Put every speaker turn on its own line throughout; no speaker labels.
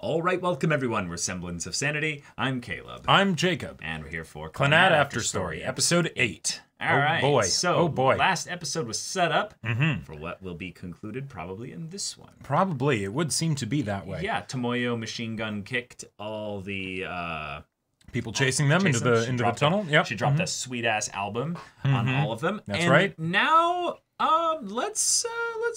All right, welcome everyone. We're Semblance of Sanity. I'm Caleb.
I'm Jacob.
And we're here for
Clannad After Story, episode 8.
All right.
Boy.
So,
oh boy.
Last episode was set up for what will be concluded probably in this one.
Probably. It would seem to be that way.
Yeah, Tomoyo machine gun kicked all the
people chasing them into the tunnel. Yep.
She dropped a sweet ass album on all of them.
That's right.
Now, let's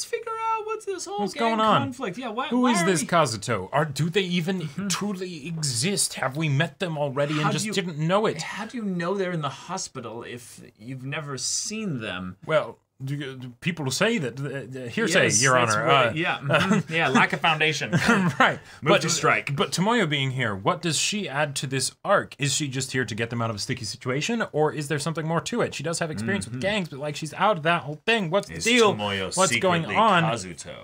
figure out what's this whole
What's
gang
going on?
conflict. Yeah,
Who
why
is
are
this
we-
Kazuto? Do they even truly exist? Have we met them already and just didn't know it?
How do you know they're in the hospital if you've never seen them?
Well, do people say that hearsay,
Yes,
Your
that's
Honor.
right. Yeah, lack of foundation.
Right.
Move to strike.
But Tomoyo being here, what does she add to this arc? Is she just here to get them out of a sticky situation, or is there something more to it? She does have experience with gangs, but like she's out of that whole thing. What's the deal?
Tomoyo
What's going
secretly
on?
Kazuto.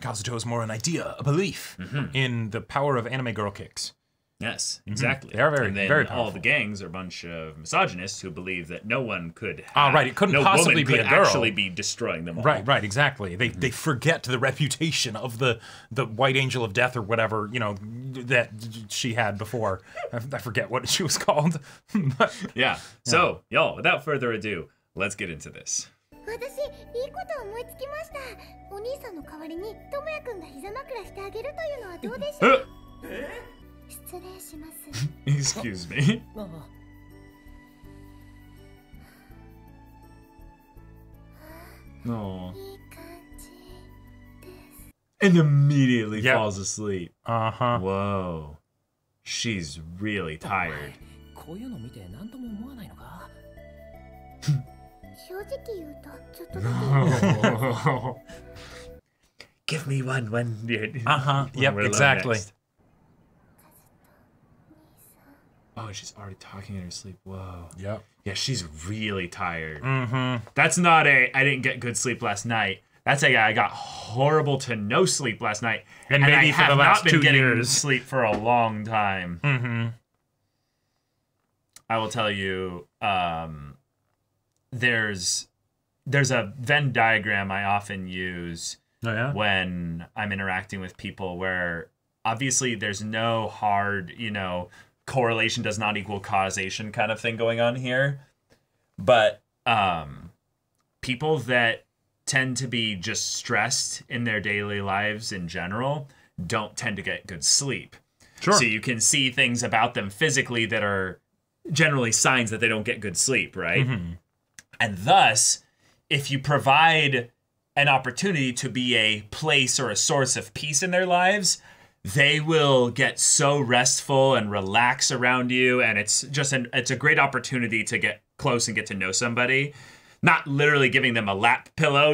Kazuto is more an idea, a belief in the power of anime girl kicks.
Yes, exactly.
They are very,
and then
very
all
powerful.
the gangs are a bunch of misogynists who believe that no one could.
Right, it couldn't
no
possibly
woman
be
could
a girl.
actually be destroying them all.
Right, exactly. They forget the reputation of the White Angel of Death or whatever, that she had before. I forget what she was called. But,
Yeah. So, y'all, without further ado, let's get into this.
私いいこと思いつきました。お兄さんの代わりに智也くんが膝枕してあげるというのはどうでしょう。失礼します。
Excuse me. No.
いい感じです。
And immediately
Yep.
falls asleep.
uh-huh.
Whoa. She's really tired.
こういうの見て何とも思わないのか。
正直言うとちょっとだけ
Give me one when you're.
Uh-huh.
when
Yep,
we're alone
exactly.
next. Oh, she's already talking in her sleep. Whoa.
Yep.
Yeah, she's really tired.
Mm-hmm.
That's not I didn't get good sleep last night. That's I got horrible to no sleep last night.
And maybe
I
for
have
the last
not been
2
getting
years.
sleep for a long time.
Mm-hmm.
I will tell you, there's a Venn diagram I often use
Oh, yeah?
when I'm interacting with people where obviously there's no hard, correlation does not equal causation kind of thing going on here. But people that tend to be just stressed in their daily lives in general don't tend to get good sleep.
Sure.
So you can see things about them physically that are generally signs that they don't get good sleep, right? And thus, if you provide an opportunity to be a place or a source of peace in their lives, they will get so restful and relax around you, and it's a great opportunity to get close and get to know somebody. Not literally giving them a lap pillow,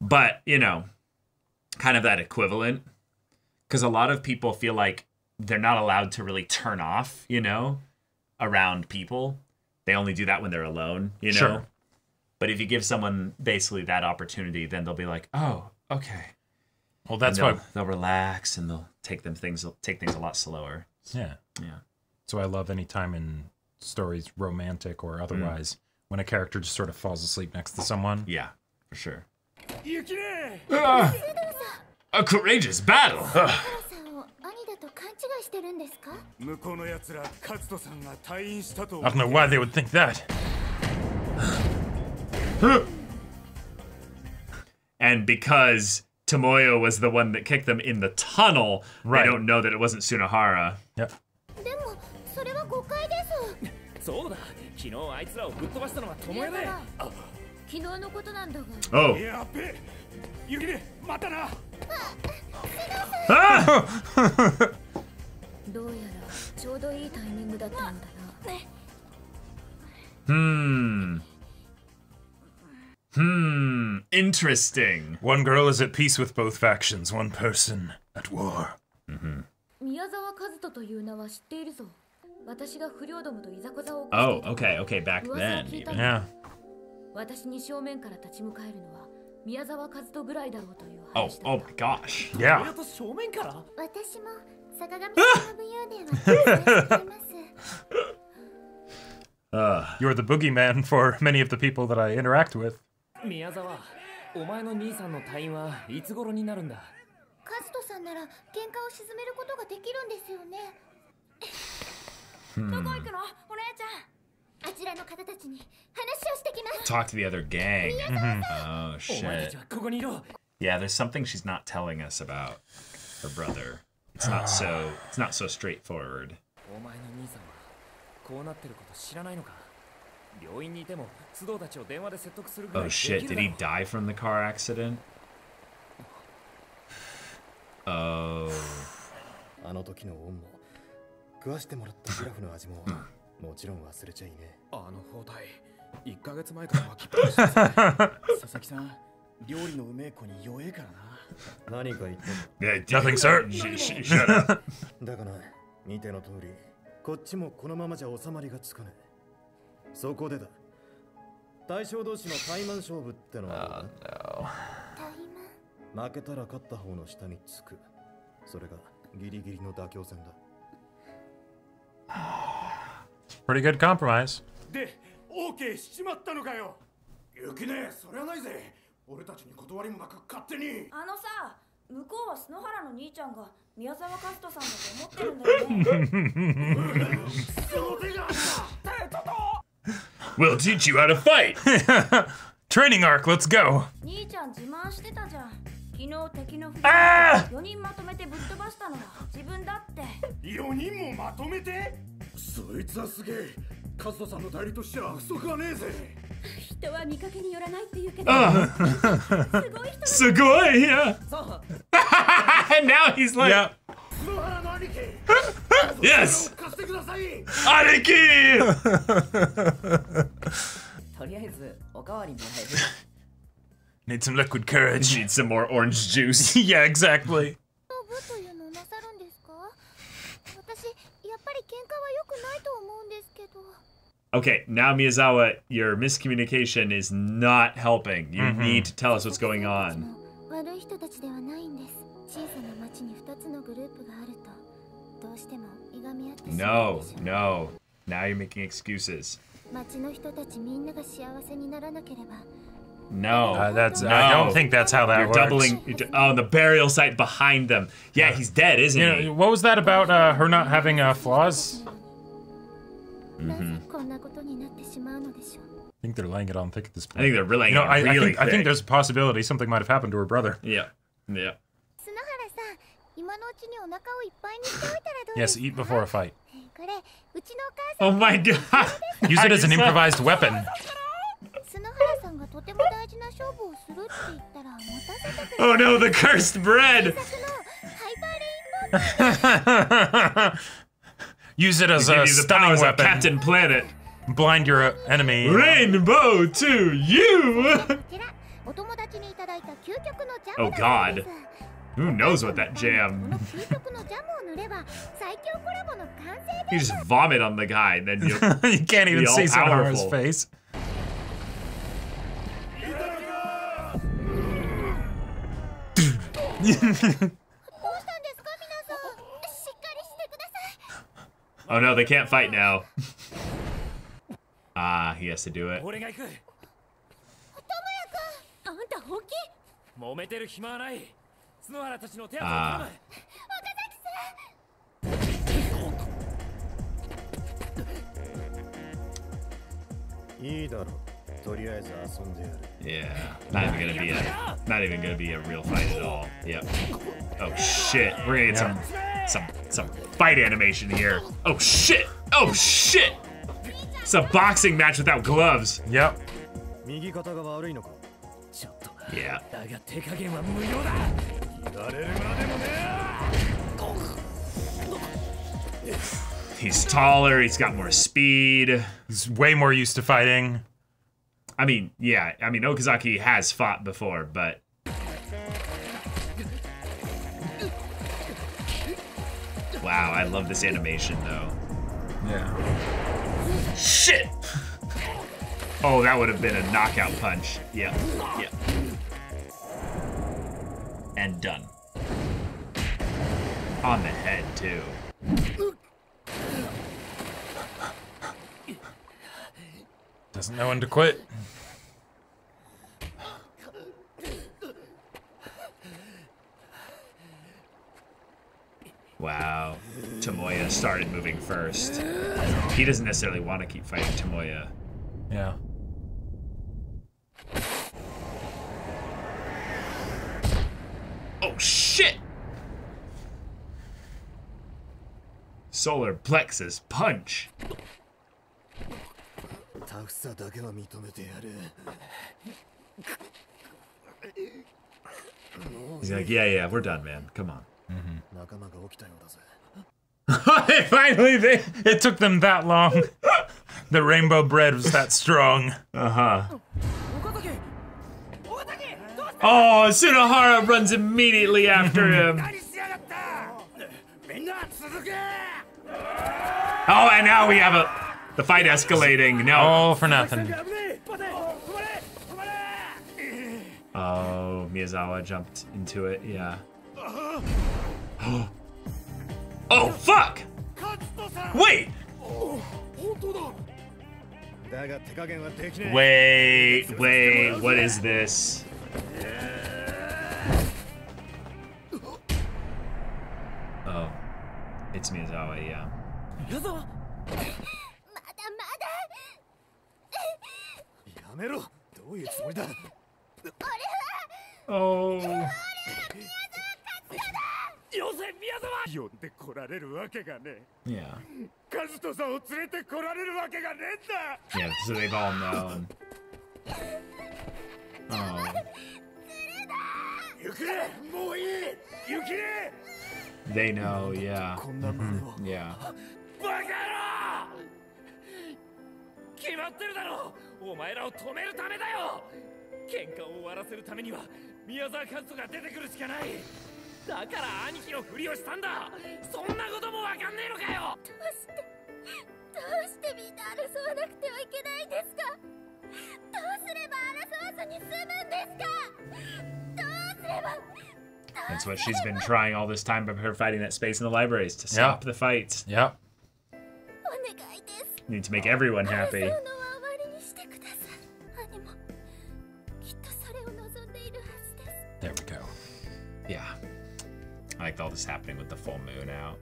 but kind of that equivalent. Because a lot of people feel like they're not allowed to really turn off, around people. They only do that when they're alone,
Sure.
But if you give someone basically that opportunity, then they'll be like, oh, okay.
Well, that's
And
why...
they'll relax and they'll take things a lot slower.
Yeah.
Yeah.
So I love any time in stories, romantic or otherwise, when a character just sort of falls asleep next to someone.
Yeah, for sure.
ゆきね
A courageous battle.
さんを兄だと勘違いしてるんですか。
向こうの奴ら勝人さんが退院したと
I don't know why they would think that.
And because Tomoyo was the one that kicked them in the tunnel,
Right.
they don't know that it wasn't Sunahara.
Yep.
でもそれは誤解です。
そうだ昨日あいつらをぶっ飛ばしたのは友也だよ
昨日のことなんだが。
Oh.
やっべゆきねまたな
Ah!
どうやらちょうどいいタイミングだったんだな。
Interesting.
One girl is at peace with both factions, one person at war.
宮沢和人という名は知っているぞ。私が不良どもといざこざを起こ
Oh,
していた。
okay, back then. Even.
Yeah.
私に正面から立ち向かえるのは宮沢和人ぐらいだろうという
Oh,
話だ
oh
った。
my gosh.
親
Yeah.
と正面から
私も坂上さんの武勇伝は聞いています。
You're the boogeyman for many of the people that I interact with.
宮沢お前の兄さんの退院はいつ頃になるんだ
カズトさんなら喧嘩を鎮めることができるんですよね。どこ行くの、お姉ちゃん。あちらの方たちに話をしてきます。
Talk to the other gang. Oh
お前た
shit.
ちはここにいろ。
Yeah, there's something she's not telling us about her brother. It's not so straightforward.
お前の兄さんはこうなってること知らないのか。病院にいても須藤たちを電話で説得するぐらい
Oh
でき
shit,
る
did
だろ
he die from the car accident? Oh.
あの時の恩も食わしてもらったグラフの味ももちろん忘れちゃいねえ。
あの包帯1ヶ月前から巻きっぱなしです佐々木さん、料理のうめえ子に弱えからな。
何か言ってん
Yeah,
Nothing, sir.
Shut up.
だがな、見ての通りこっちもこのままじゃ収まりがつかねえ。そこでだ、大将同士のタイマン勝負ってのはどうだ。負けたら勝った方の下につく。それがギリギリの妥協戦だ。
Pretty good compromise.
で、OK しちまったのかよ。ゆきね、そりゃないぜ。俺たちに断りもなく勝手に。
あのさ、向こうは篠原の兄ちゃんが宮沢和人さんだと思ってるんだよね。
その手があった。ちょっと
We'll teach you how to fight.
Training arc, let's go.
兄ちゃん自慢してたじゃん。昨日敵の
あ
4人まとめてぶっ飛ばしたのは自分だって。
4人もまとめて。そいつはすげえ。カズトさんの代理としては不足はねえぜ。
人は見かけによらないって言うけど、
So good, yeah. And now he's like,
Yeah.
篠原の兄貴。
yes,
貸してください。
Aniki.
とりあえずおかわりもらえる。
Need some liquid courage.
Need some more orange juice.
Yeah, exactly.
というのをなさるんですか？私やっぱり喧嘩は良くないと思うんですけど。
Okay, now Miyazawa, your miscommunication is not helping. You need to tell us what's going on.
悪い人たちではないんです。小さな町に2つのグループがあるとどうしてもいがみ合ってしまう
No,
でしょう。
no. Now you're making excuses.
町の人たちみんなが幸せにならなければ。
No.
That's.
No.
I don't think that's how that
You're
works.
doubling. Oh, the burial site behind them. Yeah, he's dead, isn't
You
he?
know, what was that about her not having flaws?
なぜこんなことになってしまうのでしょう。
I think they're laying it on thick at this
I think
point.
they're really,
You know, I
really
think
thick.
there's a possibility something might have happened to her brother.
Yeah, yeah.
砂原さん、今のうちにお腹をいっぱいにしておいたらどうで
Yes,
すか？
eat before a fight.
これ、うちのお母さん
Oh my god.
Use it as an improvised weapon.
砂原さんがとても大事な勝負をするって言ったら持たせてくれ
Oh no, the cursed bread.
た作のハイパーレインボー
Use it as
Give
a
you the
stunning
powers of
weapon.
Captain Planet.
Blind your enemy.
Rainbow to you.
こちら、お友達にいただいた究極のジャ
Oh
ムだそうで
god.
す。
Who knows what that
こ
jam?
の究極のジャムを塗れば最強コラボの完成
You
です
just vomit on the guy, and then you.
You can't even
Be all
see Sonara's
powerful.
face.
どうしたんですか皆さん。しっかりしてください。
Oh no, they can't fight now. Ah, he has to do it.
俺が行く。
智也くん。
あんた本気？
揉めてる暇はない。篠原たちの手当てを頼む。
あ
いいだろう。とりあえず遊んでやる。
Yeah, not even gonna be a real fight at all. Yep. Oh shit, we're gonna get some fight animation here. Oh shit! Oh shit! It's a boxing match without gloves.
Yep.
右肩が悪いのか。
ちょっと。
Yeah.
だが手加減は無料だ。やれるまでもね。
He's taller. He's got more speed.
He's way more used to fighting.
I mean, yeah. I mean, Okazaki has fought before, but wow, I love this animation though.
Yeah.
Shit! Oh, that would have been a knockout punch. Yeah, yeah. And done. On the head, too.
Doesn't know when to quit.
Wow. Tomoya started moving first. He doesn't necessarily want to keep fighting Tomoya.
Yeah.
Oh, shit! Solar plexus punch. He's like, yeah, we're done, man. Come on. Finally,
It took them that long. The rainbow bread was that strong.
Uh-huh. Oh, Tsunohara runs immediately after him. Oh, and now we have the fight escalating. No.
All for nothing.
Oh, Miyazawa jumped into it, yeah. Oh, fuck! Wait! Wait, what is this? Oh, it's Miyazawa, yeah. Oh. Yeah. Yeah, so they've all known. Oh. They know, yeah. Yeah.
決まってるだろう。お前らを止めるためだよ。喧嘩を終わらせるためには宮沢和人が出てくるしかない。だから兄貴のふりをしたんだ。そんなこともわかんねえのかよ。どうしてみんな争わなくてはいけないんですか。どうすれば争わずに済むんですか。どうすれば。
That's what she's been trying all this time by her fighting that space in the libraries to stop the fights.
Yep.
Need to make everyone happy.
There we go.
Yeah. I like all this happening with the full moon out.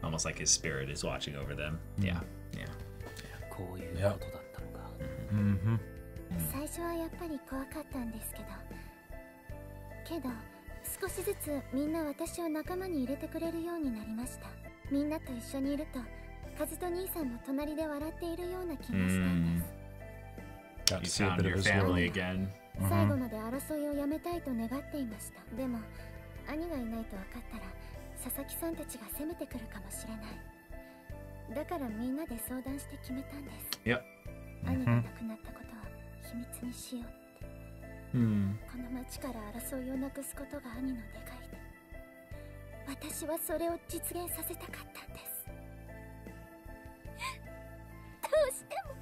Almost like his spirit is watching over them. Yeah. Yeah.
Yep.
最初はやっぱり怖かったんですけど少しずつみんな私を仲間に入れてくれるようになりました。みんなと一緒にいるとカズと兄さんも隣で笑っているような気がしたんです。
You found your family again.
最後まで争いをやめたいと願っていました。でも兄がいないと分かったら佐々木さんたちが攻めてくるかもしれない。だからみんなで相談して決めたんです。
Yep.
兄が亡くなったことは秘密にしようって。この町から争いをなくすことが兄の願いで、私はそれを実現させたかったんです。どうしても。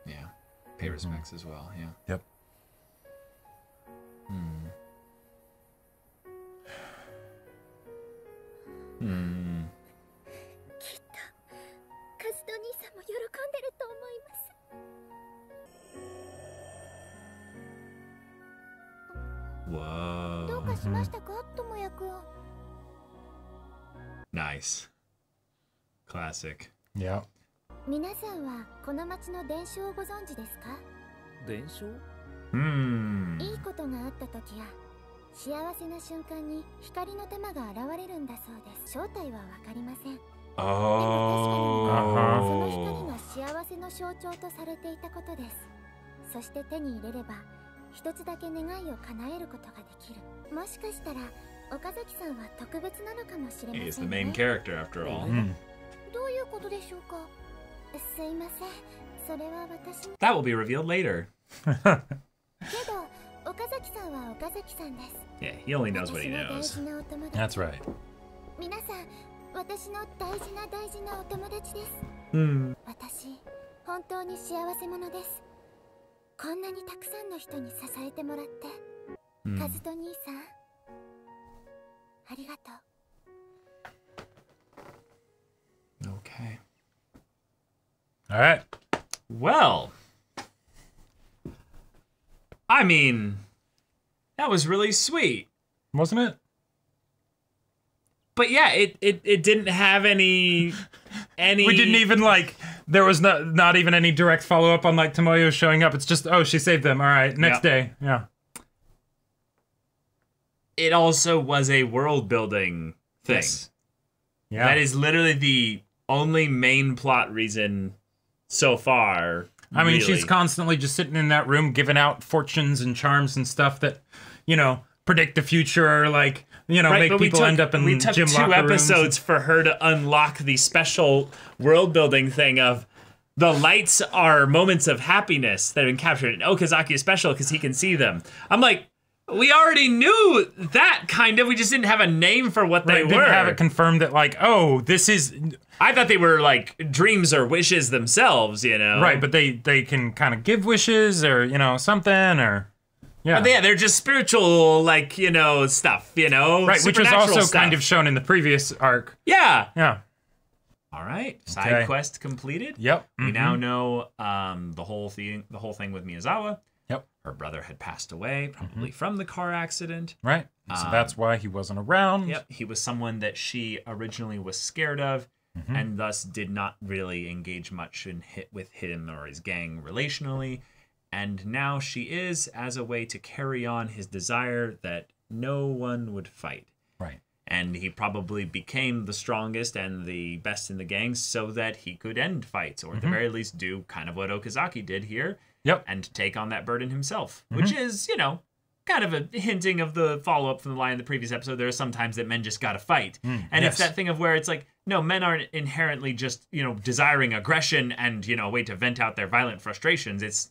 Yeah. Pay respects as well, yeah.
Yep.
Hmm.
きっとカズと兄さんも喜んでると思います。
Whoa.
どうかしましたか、智也くん。
Nice. Classic.
Yeah.
皆さんはこの町の伝承をご存知ですか？
伝承？
いいことがあった時や幸せな瞬間に光の玉が現れるんだそうです。正体はわかりません。でも確かにその光が幸せの象徴とされていたことです。そして手に入れれば一つだけ願いを叶えることができる。もしかしたら岡崎さんは特別なのかもしれませんね。
He's the main character after all.
どういうことでしょうか。すいません。それは私に。
That will be revealed later.
けど岡崎さんは岡崎さんです。
Yeah, he only knows what he knows.
That's right.
皆さん、私の大事な大事なお友達です。私、本当に幸せ者です。こんなにたくさんの人に支えてもらって、カズと兄さん、ありがとう。
Okay.
All right.
Well, I mean, That was really sweet.
Wasn't it?
But yeah, it didn't have any.
We didn't even like. There was not even any direct follow up on like Tomoyo showing up. It's just, oh, she saved them. All right, next day. Yeah.
It also was a world building thing.
Yes. Yeah.
That is literally the only main plot reason so far.
I mean,
really.
she's constantly just sitting in that room giving out fortunes and charms and stuff that, you know, predict the future, or like, you know, make people end up in
we took
gym
2
locker
episodes for her to unlock the special world building thing of the lights are moments of happiness that have been captured. And Okazaki is special because he can see them. I'm like, we already knew that kind of. We just didn't have a name for what they were.
Didn't have it confirmed that like, oh, this is.
I thought they were like dreams or wishes themselves, you know.
Right, but they can kind of give wishes or, you know, something or. Yeah.
But yeah, they're just spiritual, like, you know, stuff, you know.
Right, which was also
stuff.
kind of shown in the previous arc.
Yeah.
Yeah.
All right, side quest completed.
Yep.
We now know the whole thing with Miyazawa.
Yep.
Her brother had passed away, probably from the car accident.
Right. So that's why he wasn't around.
Yep. He was someone that she originally was scared of, and thus did not really engage much with him or his gang relationally. And now she is, as a way to carry on his desire that no one would fight.
Right.
And he probably became the strongest and the best in the gang so that he could end fights, or at the very least do kind of what Okazaki did here.
Yep.
And take on that burden himself, which is, you know, kind of a hinting of the follow-up from the line in the previous episode. There are some times that men just gotta fight. And it's that thing of where it's like, no, men aren't inherently just, you know, desiring aggression and, you know, a way to vent out their violent frustrations. It's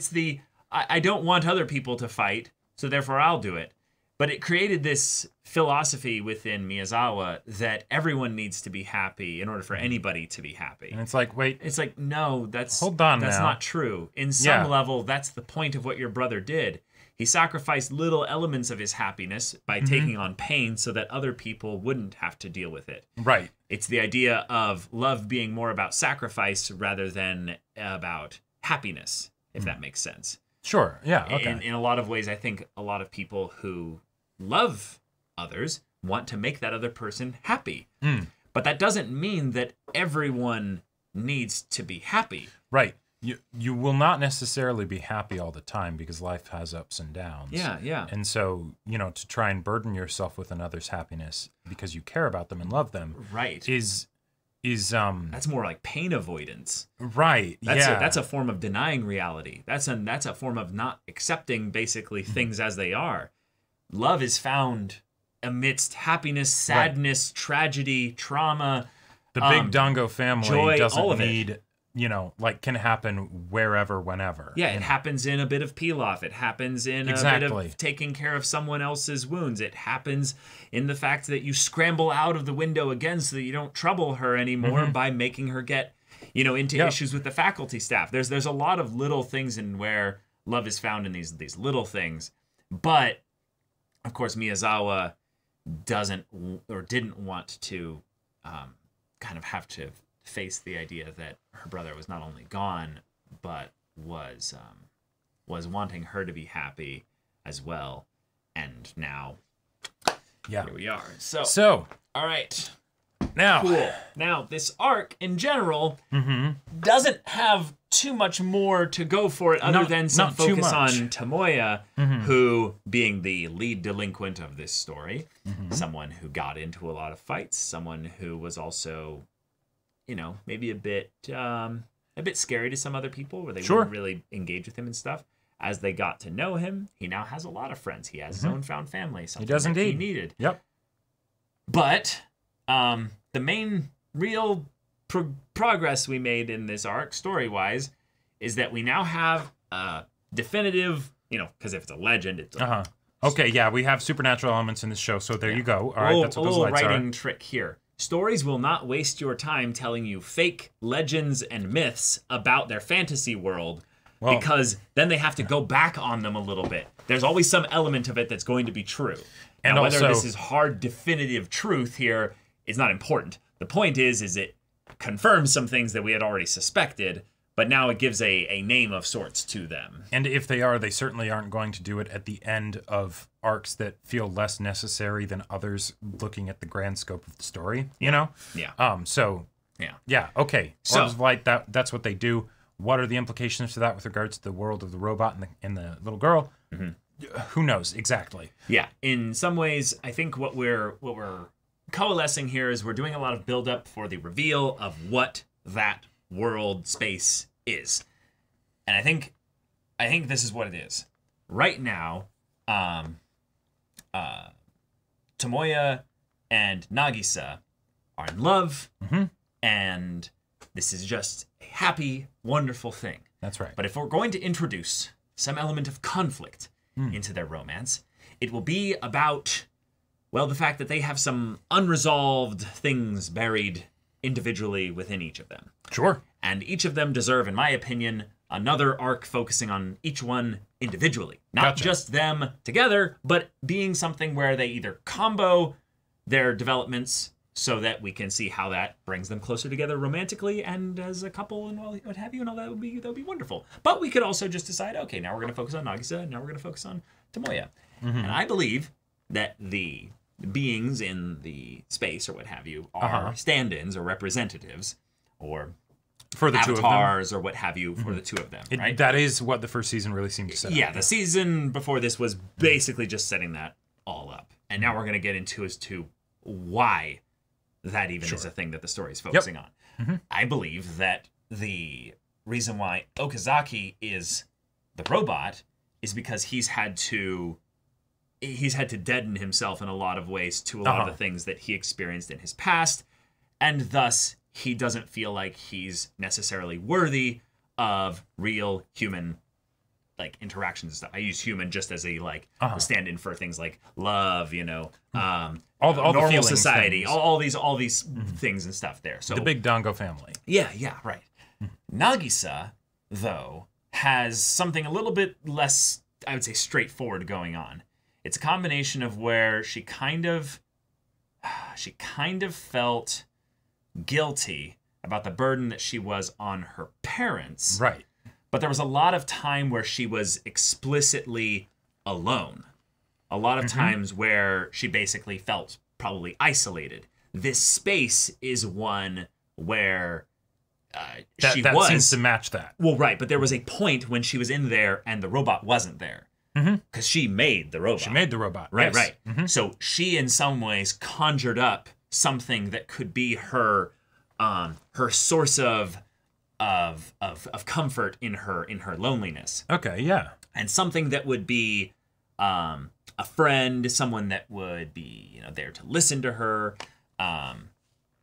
the, I don't want other people to fight, so therefore I'll do it. But it created this philosophy within Miyazawa that everyone needs to be happy in order for anybody to be happy.
And it's like, wait.
It's like, no, that's
now.
not true. In some level, that's the point of what your brother did. He sacrificed little elements of his happiness by taking on pain so that other people wouldn't have to deal with it.
Right.
It's the idea of love being more about sacrifice rather than about happiness, if that makes sense.
Sure. Yeah. Okay.
In a lot of ways, I think a lot of people who love others want to make that other person happy. But that doesn't mean that everyone needs to be happy.
Right. You will not necessarily be happy all the time because life has ups and downs.
Yeah, yeah.
And so, you know, to try and burden yourself with another's happiness because you care about them and love them,
right,
is
that's more like pain avoidance.
Right.
That's a form of denying reality. That's a form of not accepting basically things as they are. Love is found amidst happiness, sadness, tragedy, trauma.
The big Dango family
joy,
doesn't need, you know, like can happen wherever, whenever.
Yeah, it happens in a bit of peel-off. It happens in a bit of taking care of someone else's wounds. It happens in the fact that you scramble out of the window again so that you don't trouble her anymore by making her get, you know, into issues with the faculty staff. There's a lot of little things in where love is found in these little things. But, of course, Miyazawa didn't want to kind of have to face the idea that her brother was not only gone, but was wanting her to be happy as well. And now, here we are. So all right.
Now,
cool. Now, this arc in general doesn't have too much more to go for it other than some focus on Tomoya, who, being the lead delinquent of this story, someone who got into a lot of fights, someone who was also, you know, maybe a bit scary to some other people where they wouldn't really engage with him and stuff. As they got to know him, he now has a lot of friends. He has his own found family, something he needed.
Yep.
But the main real progress we made in this arc, story-wise, is that we now have a definitive, you know, because if it's a legend, it's
Okay, yeah, we have supernatural elements in this show, so there you go. All right, that's what those
lights are. A
little
writing trick here. Stories will not waste your time telling you fake legends and myths about their fantasy world, because then they have to go back on them a little bit. There's always some element of it that's going to be true. And now, whether this is hard, definitive truth here is not important. The point is it confirms some things that we had already suspected, but now it gives a name of sorts to them.
And if they are, they certainly aren't going to do it at the end of arcs that feel less necessary than others, looking at the grand scope of the story, you know?
Yeah.
So,
yeah,
okay.
So-
Orbs of Light, that's what they do. What are the implications to that with regards to the world of the robot and the little girl? Who knows exactly?
Yeah. In some ways, I think what we're coalescing here is we're doing a lot of build-up for the reveal of what that world space is. And I think this is what it is. Right now, Tomoya and Nagisa are in love, and this is just a happy, wonderful thing.
That's right.
But if we're going to introduce some element of conflict into their romance, it will be about, well, the fact that they have some unresolved things buried individually within each of them.
Sure.
And each of them deserve, in my opinion, another arc focusing on each one individually. Not just them together, but being something where they either combo their developments so that we can see how that brings them closer together romantically and as a couple and all what have you, and all that would be wonderful. But we could also just decide, okay, now we're going to focus on Nagisa, and now we're going to focus on Tomoya. And I believe that the beings in the space or what have you are stand-ins or representatives or
For the
avatars or what have you for the two of them, right?
That is what the first season really seemed to set up.
Yeah, the season before this was basically just setting that all up. And now we're going to get into as to why that even is a thing that the story is focusing on. I believe that the reason why Okazaki is the robot is because he's had to deaden himself in a lot of ways to a lot of the things that he experienced in his past, and thus he doesn't feel like he's necessarily worthy of real human like interactions and stuff. I use human just as a a stand-in for things like love, you know,
all
normal
the feelings,
society,
things.
all these things and stuff there. So
The big Dango family.
yeah, right. Nagisa, though, has something a little bit less, I would say, straightforward going on. It's a combination of where she kind of felt guilty about the burden that she was on her parents.
Right.
But there was a lot of time where she was explicitly alone. A lot of times where she basically felt probably isolated. This space is one where she
that
was.
seems to match that.
Well, right, but there was a point when she was in there and the robot wasn't there. Because she made the robot.
She made the robot.
Right,
yes.
right. So she, in some ways, conjured up something that could be her source of comfort in her loneliness,
Okay, yeah.
and something that would be a friend, someone that would be there to listen to her.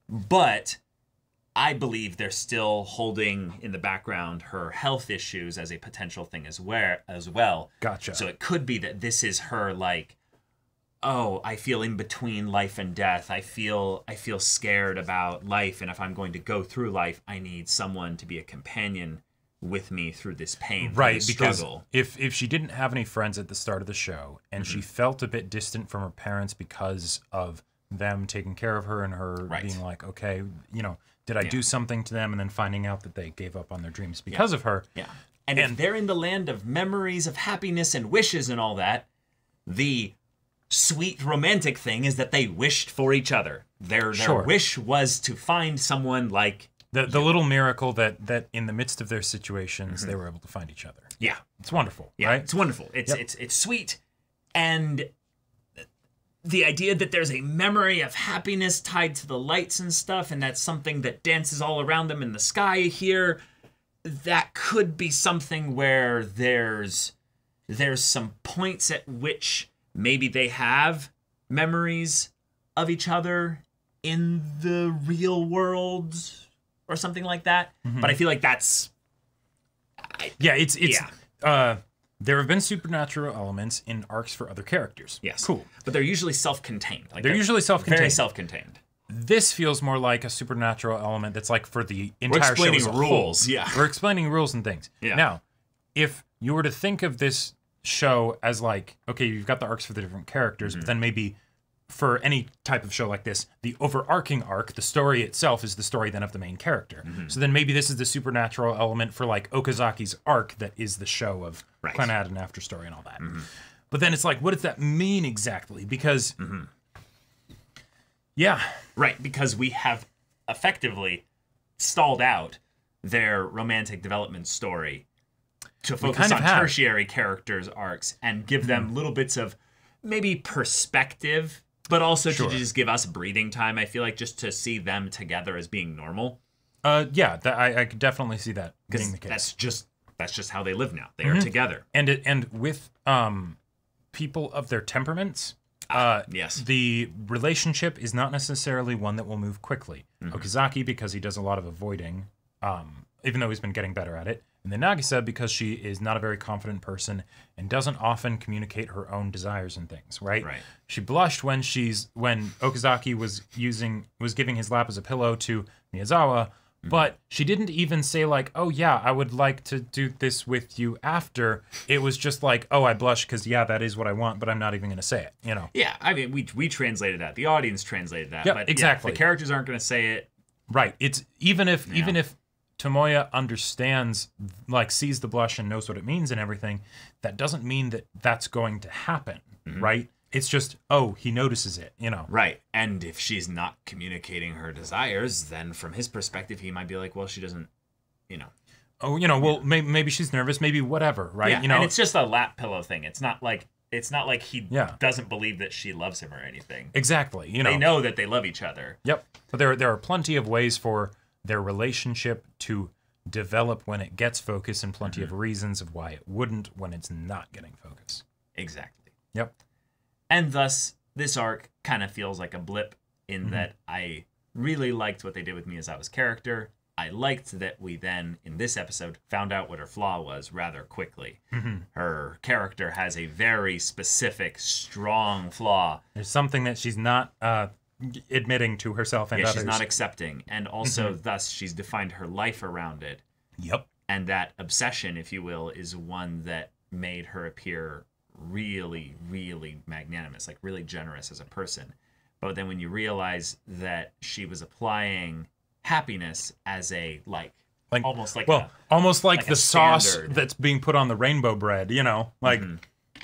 But I believe they're still holding in the background her health issues as a potential thing as well.
Gotcha.
So it could be that this is her like, oh, I feel in between life and death. I feel scared about life, and if I'm going to go through life, I need someone to be a companion with me through this pain,
Right,
this
because
struggle.
if she didn't have any friends at the start of the show and she felt a bit distant from her parents because of them taking care of her and her being like, okay, did I do something to them, and then finding out that they gave up on their dreams because of her.
Yeah. And if they're in the land of memories of happiness and wishes and all that, the sweet romantic thing is that they wished for each other. Their wish was to find someone like
the little miracle that in the midst of their situations they were able to find each other.
Yeah.
It's wonderful.
Yeah,
right?
it's wonderful. It's sweet. And the idea that there's a memory of happiness tied to the lights and stuff, and that's something that dances all around them in the sky here, that could be something where there's some points at which maybe they have memories of each other in the real world or something like that. But I feel like that's...
There have been supernatural elements in arcs for other characters.
Yes.
Cool.
But they're usually self-contained. Like
They're usually self-contained.
Very self-contained.
This feels more like a supernatural element that's like for the entire show as a
rules.
whole.
Yeah.
We're explaining rules and things.
Yeah.
Now, if you were to think of this show as like, okay, you've got the arcs for the different characters, but then maybe for any type of show like this, the overarching arc, the story itself, is the story then of the main character. So then maybe this is the supernatural element for like Okazaki's arc that is the show of Clannad and After Story and all that. But then it's like, what does that mean exactly? Because,
Right, because we have effectively stalled out their romantic development story to focus on tertiary characters' arcs and give them little bits of maybe perspective, but also to just give us breathing time, I feel like, just to see them together as being normal.
I could definitely see that being the case.
That's just how they live now. They are together.
And with people of their temperaments, the relationship is not necessarily one that will move quickly. Okazaki, because he does a lot of avoiding, even though he's been getting better at it. And then Nagisa, because she is not a very confident person and doesn't often communicate her own desires and things, right? She blushed when Okazaki was giving his lap as a pillow to Miyazawa, but she didn't even say like, oh yeah, I would like to do this with you after. It was just like, oh, I blush because that is what I want, but I'm not even going to say it, you know?
Yeah, I mean, we translated that. The audience translated that.
Yeah,
but
exactly.
The characters aren't going to say it.
Right. It's even if Tomoya understands, like, sees the blush and knows what it means and everything, that doesn't mean that that's going to happen, right? It's just, oh, he notices it, you know?
Right. And if she's not communicating her desires, then from his perspective, he might be like, well, she doesn't, you know.
Oh, you know, well, maybe she's nervous, maybe whatever, right?
Yeah,
you know,
and it's just a lap pillow thing. It's not like he doesn't believe that she loves him or anything.
Exactly, you know.
They know that they love each other.
Yep. But there are plenty of ways for their relationship to develop when it gets focus, and plenty of reasons of why it wouldn't when it's not getting focus.
Exactly.
Yep.
And thus, this arc kind of feels like a blip in that I really liked what they did with Miyazawa's character. I liked that we then, in this episode, found out what her flaw was rather quickly. Her character has a very specific, strong flaw.
There's something that she's not admitting to herself and others.
She's not accepting. And also, thus, she's defined her life around it.
Yep.
And that obsession, if you will, is one that made her appear really, really magnanimous, like really generous as a person. But then when you realize that she was applying happiness as a almost like
the sauce that's being put on the rainbow bread, you know, like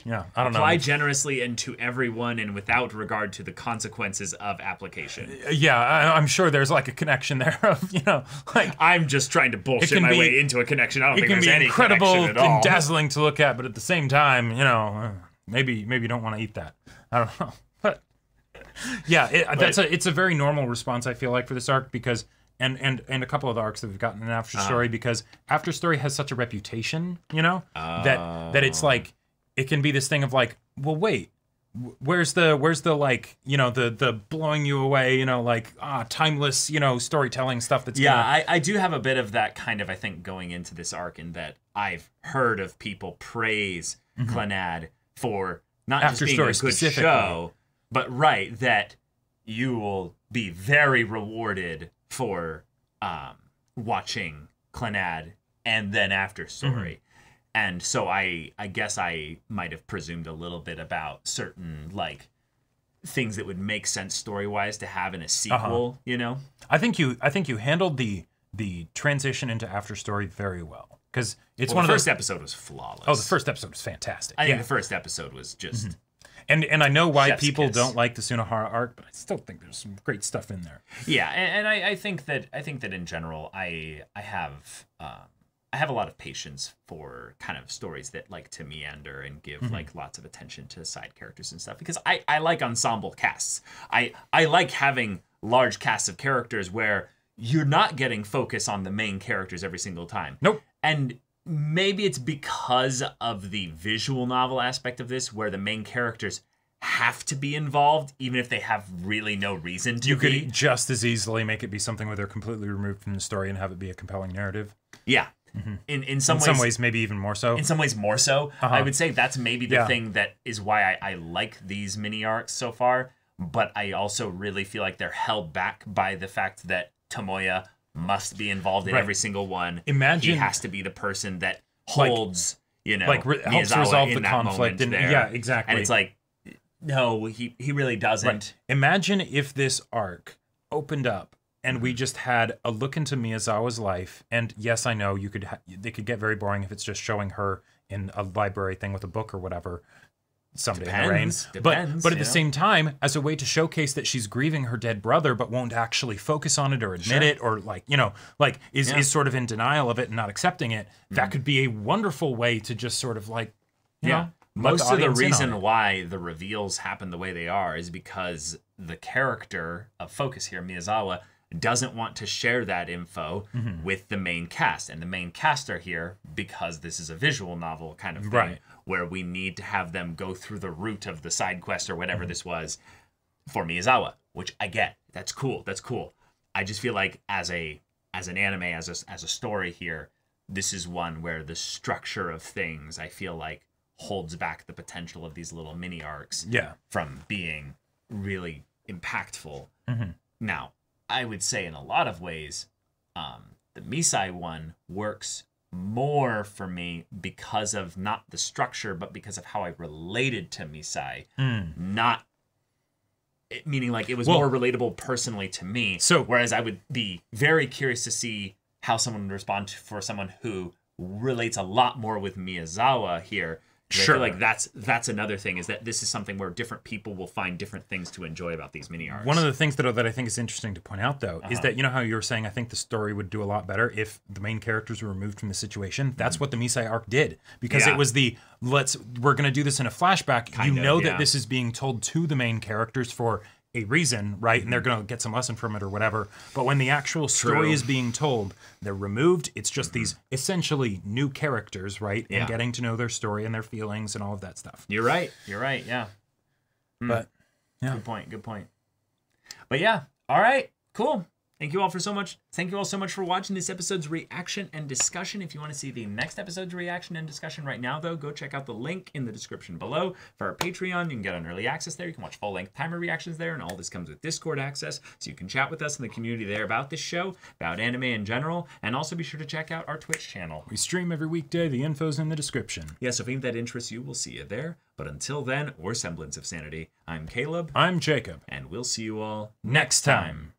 yeah, I don't know.
Apply generously and to everyone and without regard to the consequences of application.
Yeah, I'm sure there's like a connection there of, you know, like
I'm just trying to bullshit my way into a connection. I don't think there's any
incredible
connection at all.
And dazzling to look at, but at the same time, you know, maybe you don't want to eat that. I don't know. But yeah, it's a very normal response, I feel like, for this arc, because and a couple of the arcs that we've gotten in After Story, because After Story has such a reputation, you know, that it's like it can be this thing of like, well, wait, where's the like, you know, the blowing you away, you know, like timeless, you know, storytelling stuff that's
I do have a bit of that kind of, I think, going into this arc, in that I've heard of people praise Clannad for not
After
just being
Story
a good show, but that you will be very rewarded for watching Clannad and then After Story. And so I guess I might have presumed a little bit about certain like things that would make sense story-wise to have in a sequel, you know?
I think you handled the transition into After Story very well, because it's one of
the first episode was flawless.
Oh, the first episode was fantastic.
I think the first episode was just
And I know why people don't like the Sunohara arc, but I still think there's some great stuff in there.
Yeah, and I think that in general I have a lot of patience for kind of stories that like to meander and give like lots of attention to side characters and stuff, because I like ensemble casts. I like having large casts of characters where you're not getting focus on the main characters every single time.
Nope.
And maybe it's because of the visual novel aspect of this, where the main characters have to be involved, even if they have really no reason to be.
You could just as easily make it be something where they're completely removed from the story and have it be a compelling narrative.
Yeah. In some ways,
maybe even more so.
In some ways, more so. I would say that's maybe the thing that is why I like these mini arcs so far. But I also really feel like they're held back by the fact that Tomoya must be involved in every single one.
Imagine
he has to be the person that holds,
helps resolve the conflict.
And
yeah, exactly.
And it's like, No, he really doesn't.
Right. Imagine if this arc opened up and we just had a look into Miyazawa's life. And yes, I know you could they could get very boring if it's just showing her in a library thing with a book or whatever. Someday in the rain. But at the same time, as a way to showcase that she's grieving her dead brother, but won't actually focus on it or admit it, or like, you know, like is sort of in denial of it and not accepting it, that could be a wonderful way to just sort of like, you know,
most of the reason why the reveals happen the way they are is because the character of focus here, Miyazawa, doesn't want to share that info with the main cast. And the main cast are here because this is a visual novel kind of thing, where we need to have them go through the route of the side quest or whatever this was for Miyazawa, which I get. That's cool. That's cool. I just feel like as an anime, as a story here, this is one where the structure of things, I feel like, holds back the potential of these little mini arcs from being really impactful. Now, I would say in a lot of ways, the Misai one works more for me because of not the structure, but because of how I related to Misai. Not meaning like it was more relatable personally to me. So, whereas I would be very curious to see how someone would respond for someone who relates a lot more with Miyazawa here. Sure. I feel like that's another thing, is that this is something where different people will find different things to enjoy about these mini arcs.
One of the things that I think is interesting to point out, though, is that, you know how you were saying, I think the story would do a lot better if the main characters were removed from the situation? That's what the Misai arc did. Because it was we're going to do this in a flashback. That this is being told to the main characters for a reason, right? And they're going to get some lesson from it or whatever. But when the actual story is being told, they're removed. It's just these essentially new characters, right? And getting to know their story and their feelings and all of that stuff.
You're right. Yeah.
But, yeah.
Good point. But yeah, all right, cool. Thank you all so much for watching this episode's reaction and discussion. If you want to see the next episode's reaction and discussion right now, though, go check out the link in the description below for our Patreon. You can get on early access there. You can watch full-length timer reactions there, and all this comes with Discord access, so you can chat with us in the community there about this show, about anime in general, and also be sure to check out our Twitch channel.
We stream every weekday. The info's in the description.
Yeah, so if any of that interests you, we'll see you there. But until then, or semblance of sanity, I'm Caleb.
I'm Jacob.
And we'll see you all
next time.